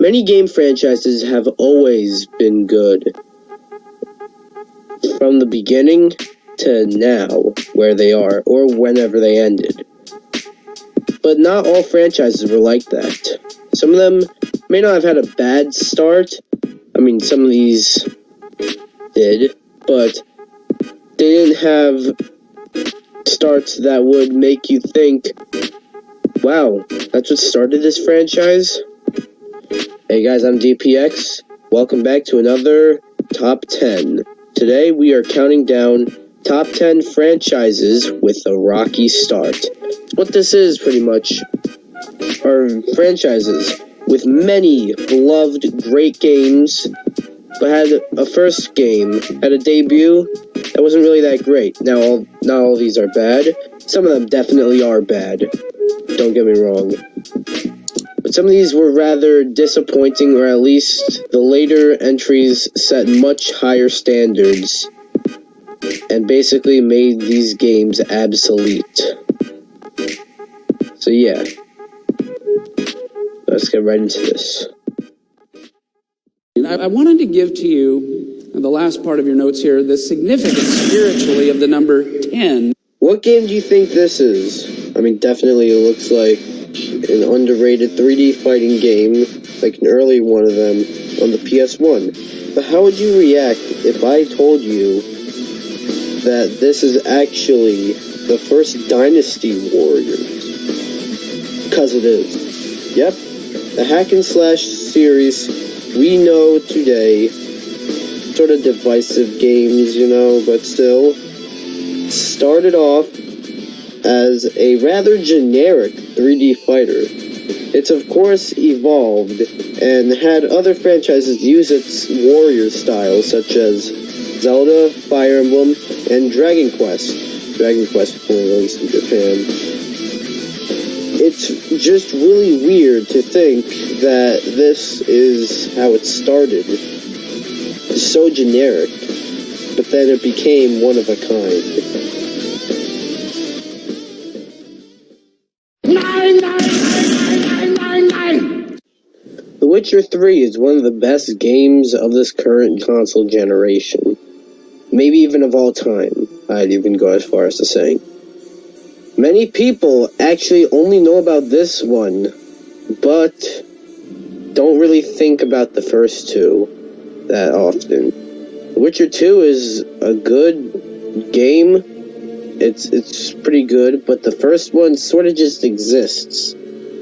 Many game franchises have always been good. From the beginning to now, where they are, or whenever they ended. But not all franchises were like that. Some of them may not have had a bad start. I mean, some of these did, but they didn't have starts that would make you think, wow, that's what started this franchise? Hey guys, I'm DPX. Welcome back to another Top 10. Today we are counting down Top 10 franchises with a rocky start. What this is, pretty much, are franchises with many beloved great games, but had a first game, had a debut that wasn't really that great. Now, not all these are bad. Some of them definitely are bad. Don't get me wrong. But some of these were rather disappointing, or at least the later entries set much higher standards and basically made these games obsolete. So yeah, let's get right into this. I wanted to give to you, the last part of your notes here, the significance spiritually of the number 10. What game do you think this is? I mean, definitely it looks like an underrated 3D fighting game, like an early one of them on the PS1. But how would you react if I told you that this is actually the first Dynasty Warriors? Because it is. Yep, the hack and slash series we know today, sort of divisive games, you know, but still, started off as a rather generic 3D fighter. It's of course evolved and had other franchises use its warrior style, such as Zelda, Fire Emblem, and Dragon Quest. Dragon Quest was released in Japan. It's just really weird to think that this is how it started. It's so generic, but then it became one of a kind. The Witcher 3 is one of the best games of this current console generation. Maybe even of all time, I'd even go as far as to say. Many people actually only know about this one, but don't really think about the first two that often. The Witcher 2 is a good game. It's pretty good, but the first one sort of just exists.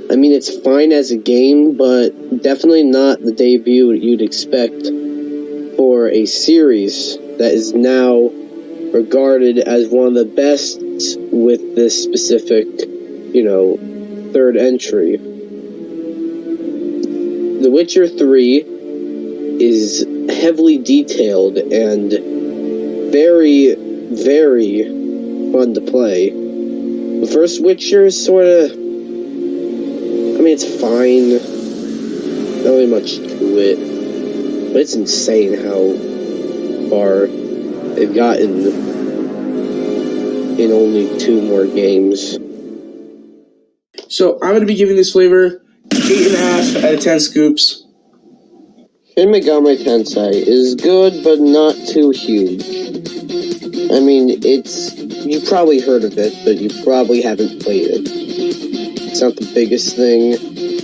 I mean, it's fine as a game, but definitely not the debut you'd expect for a series that is now regarded as one of the best with this specific, third entry. The Witcher 3 is heavily detailed and very, very fun to play. The first Witcher is sort of, it's fine. Not really much to it. But it's insane how far they've gotten in only 2 more games. So I'm going to be giving this flavor 8.5 out of 10 scoops. Shin Megami Tensei is good, but not too huge. I mean, you probably heard of it, but you probably haven't played it. It's not the biggest thing,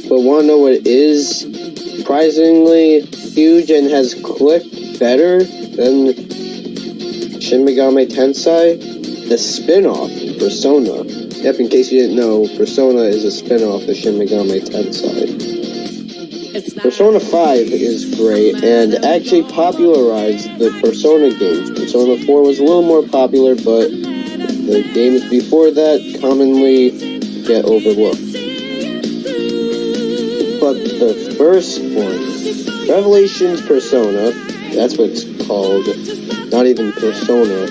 but want to know what it is? Surprisingly huge and has clicked better than Shin Megami Tensei, the spin-off, Persona. Yep, in case you didn't know, Persona is a spin-off of Shin Megami Tensei. Persona 5 is great, and actually popularized the Persona games. Persona 4 was a little more popular, but the games before that commonly get overlooked. But the first one, Revelations Persona, that's what it's called, not even Persona,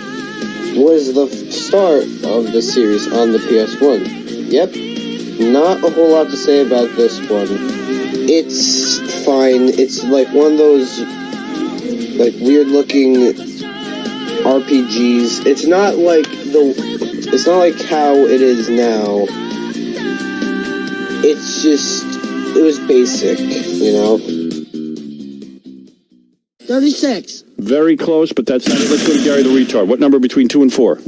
was the start of the series on the PS1. Yep, not a whole lot to say about this one. It's fine. It's like one of those weird looking RPGs. It's not like how it is now. It's just, it was basic, 36. Very close, but that's not it. Let's go to Gary the Retard. What number between 2 and 4?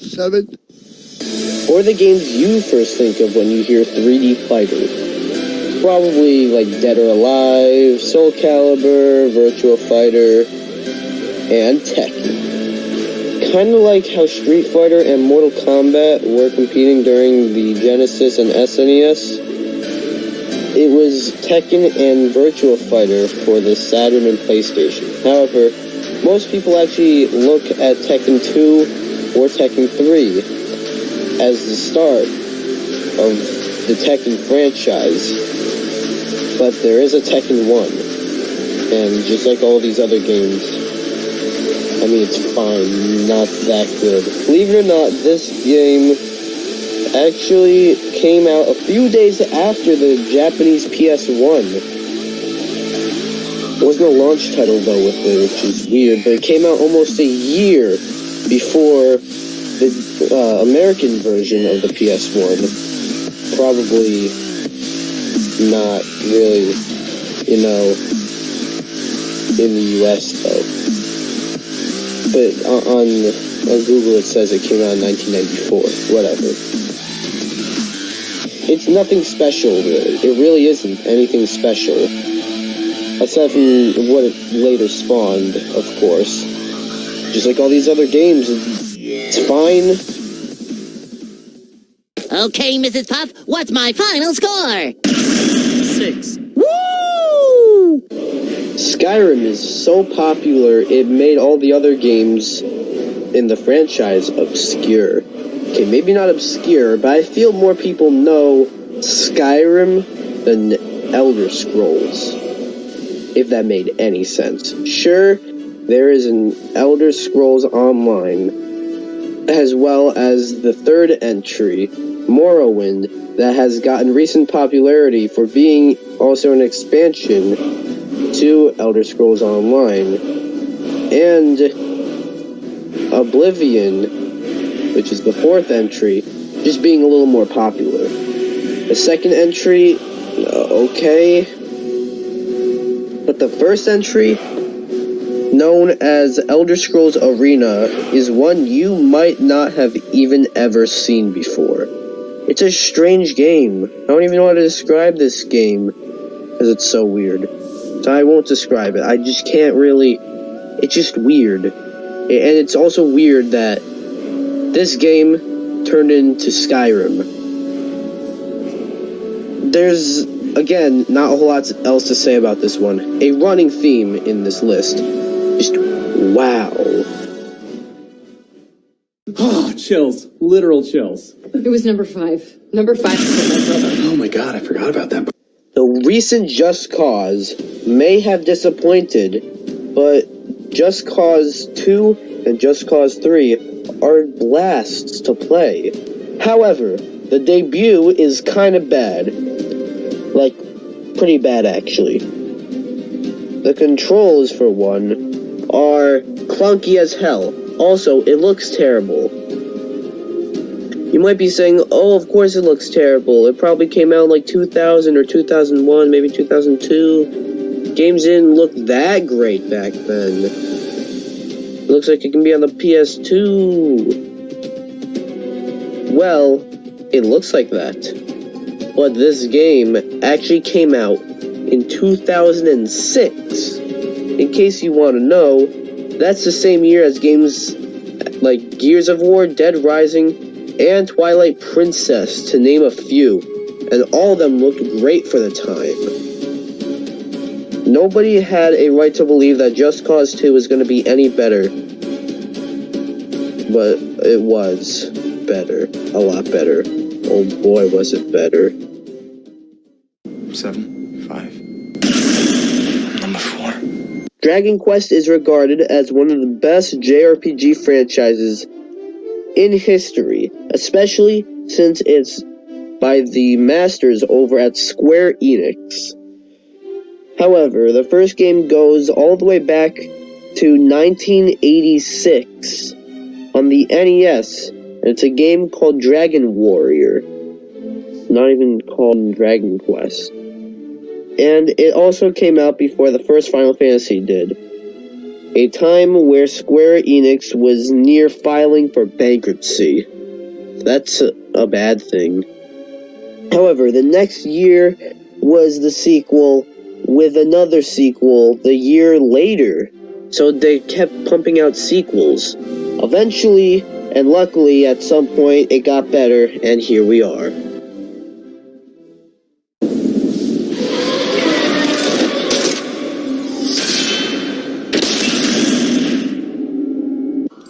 7. Or the games you first think of when you hear 3D fighter. Probably like Dead or Alive, Soul Calibur, Virtua Fighter, and Tekken. Kind of like how Street Fighter and Mortal Kombat were competing during the Genesis and SNES. It was Tekken and Virtua Fighter for the Saturn and PlayStation. However, most people actually look at Tekken 2 or Tekken 3 as the start of the Tekken franchise. But there is a Tekken 1. And just like all these other games, I mean, it's fine, not that good. Believe it or not, this game actually came out a few days after the Japanese PS1. There wasn't a launch title though with it, which is weird, but it came out almost a year before the American version of the PS1. Probably not really, in the US though. But on Google it says it came out in 1994. Whatever. It's nothing special, really. It really isn't anything special. Aside from what it later spawned, of course. Just like all these other games, it's fine. Okay, Mrs. Puff, what's my final score? 6. Woo! Skyrim is so popular, it made all the other games in the franchise obscure. Okay, maybe not obscure, but I feel more people know Skyrim than Elder Scrolls. If that made any sense. Sure, there is an Elder Scrolls Online, as well as the third entry, Morrowind, that has gotten recent popularity for being also an expansion to Elder Scrolls Online, and Oblivion, which is the fourth entry, just being a little more popular. The second entry, okay, but the first entry, known as Elder Scrolls Arena, is one you might not have even ever seen before. It's a strange game. I don't even know how to describe this game, because it's so weird. So I won't describe it. I just can't really... It's just weird. And it's also weird that this game turned into Skyrim. There's, again, not a whole lot else to say about this one. A running theme in this list. Just, wow. Oh, chills. Literal chills. It was number 5. Number 5 is my brother. Oh my god, I forgot about that. The recent Just Cause may have disappointed, but Just Cause 2 and Just Cause 3 are blasts to play. However, the debut is kind of bad. Like, pretty bad actually. The controls, for one, are clunky as hell. Also, it looks terrible. You might be saying, oh, of course it looks terrible. It probably came out in like 2000 or 2001, maybe 2002. Games didn't look that great back then. It looks like it can be on the PS2. Well, it looks like that. But this game actually came out in 2006. In case you want to know, that's the same year as games like Gears of War, Dead Rising, and Twilight Princess, to name a few. And all of them looked great for the time. Nobody had a right to believe that Just Cause 2 was going to be any better. But it was better. A lot better. Oh boy, was it better. 7, 5. Number 4. Dragon Quest is regarded as one of the best JRPG franchises in history, especially since it's by the masters over at Square Enix. However, the first game goes all the way back to 1986 on the NES, and it's a game called Dragon Warrior. It's not even called Dragon Quest. And it also came out before the first Final Fantasy did. a time where Square Enix was near filing for bankruptcy. That's a bad thing. However, the next year was the sequel with another sequel the year later. So they kept pumping out sequels. Eventually, and luckily at some point, it got better, and here we are.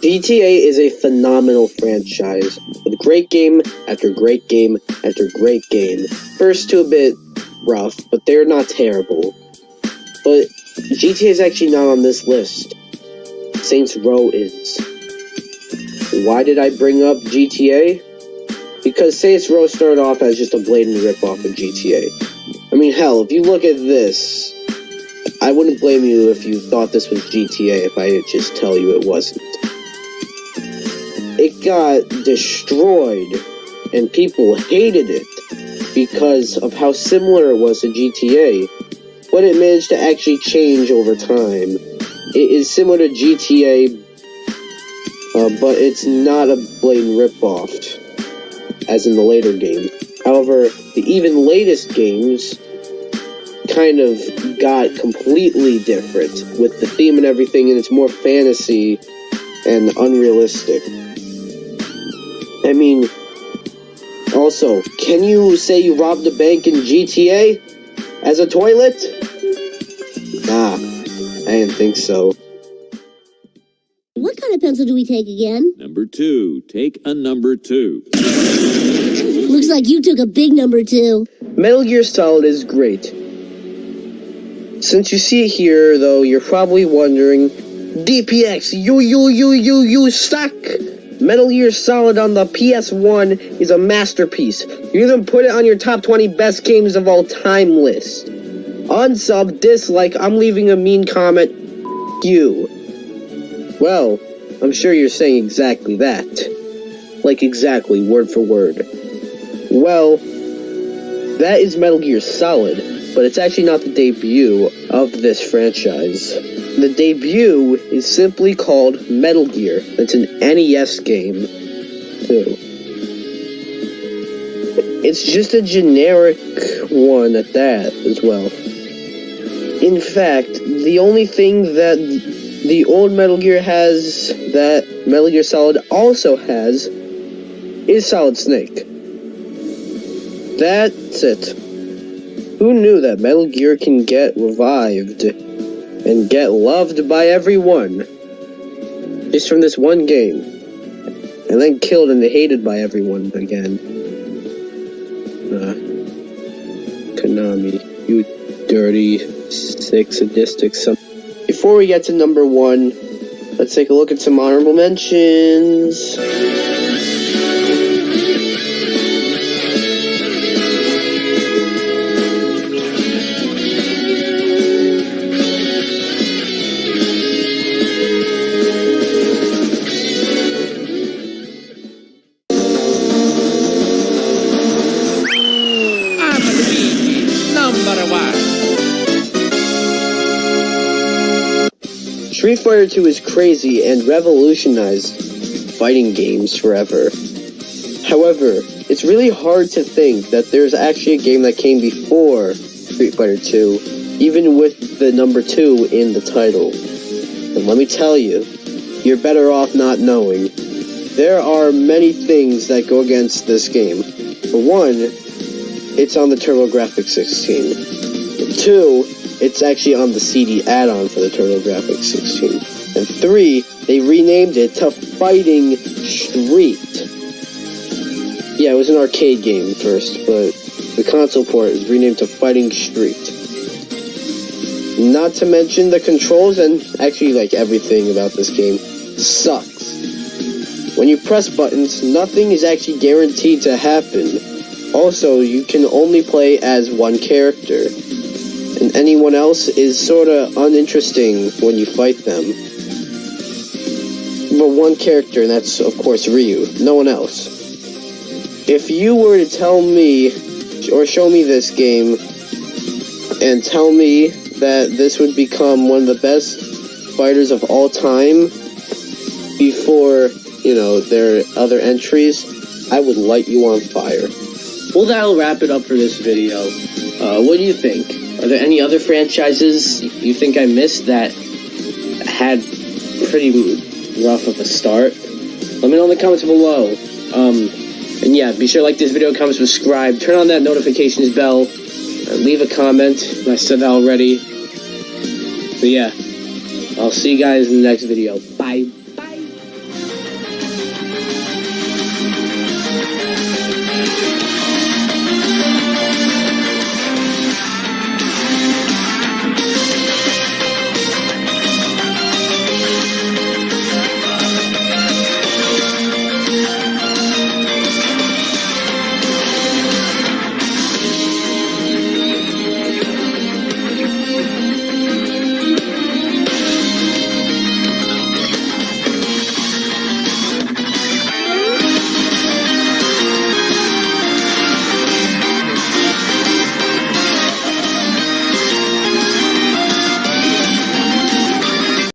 GTA is a phenomenal franchise, with great game after great game after great game. First two a bit rough, but they're not terrible. But GTA is actually not on this list. Saints Row is. Why did I bring up GTA? Because Saints Row started off as just a blatant ripoff of GTA. I mean, hell, if you look at this, I wouldn't blame you if you thought this was GTA if I just tell you it wasn't. It got destroyed, and people hated it because of how similar it was to GTA, but it managed to actually change over time. It is similar to GTA, but it's not a blatant ripoff, as in the later games. However, the even latest games kind of got completely different with the theme and everything, and it's more fantasy and unrealistic. I mean, also, can you say you robbed a bank in GTA as a toilet? Nah, I didn't think so. What kind of pencil do we take again? Number 2. Take a number 2. Looks like you took a big number 2. Metal Gear Solid is great. Since you see it here, though, you're probably wondering, DPX, you suck! Metal Gear Solid on the PS1 is a masterpiece. You even put it on your top 20 best games of all time list. Unsub, dislike, I'm leaving a mean comment, you. Well, I'm sure you're saying exactly that. Like exactly, word for word. Well, that is Metal Gear Solid, but it's actually not the debut of this franchise. The debut is simply called Metal Gear. It's an NES game, too. It's just a generic one at that, as well. In fact, the only thing that the old Metal Gear has that Metal Gear Solid also has is Solid Snake. That's it. Who knew that Metal Gear can get revived and get loved by everyone just from this one game, and then killed and hated by everyone again? Konami, you dirty sadistic. Before we get to number 1, let's take a look at some honorable mentions. Street Fighter 2 is crazy and revolutionized fighting games forever. However, it's really hard to think that there's actually a game that came before Street Fighter 2, even with the number 2 in the title. And let me tell you, you're better off not knowing. There are many things that go against this game. For one, it's on the TurboGrafx 16. 2, it's actually on the CD add-on for the TurboGrafx 16. And 3, they renamed it to Fighting Street. Yeah, it was an arcade game first, but the console port is renamed to Fighting Street. Not to mention the controls and actually like everything about this game sucks. When you press buttons, nothing is actually guaranteed to happen. Also, you can only play as one character, and anyone else is sorta uninteresting when you fight them. But one character, and that's of course Ryu, no one else. If you were to tell me, or show me this game, and tell me that this would become one of the best fighters of all time before, you know, their other entries, I would light you on fire. Well, that'll wrap it up for this video. What do you think? Are there any other franchises you think I missed that had pretty rough of a start? Let me know in the comments below. And yeah, be sure to like this video, comment, subscribe, turn on that notifications bell, leave a comment. I said that already. But yeah, I'll see you guys in the next video. Bye.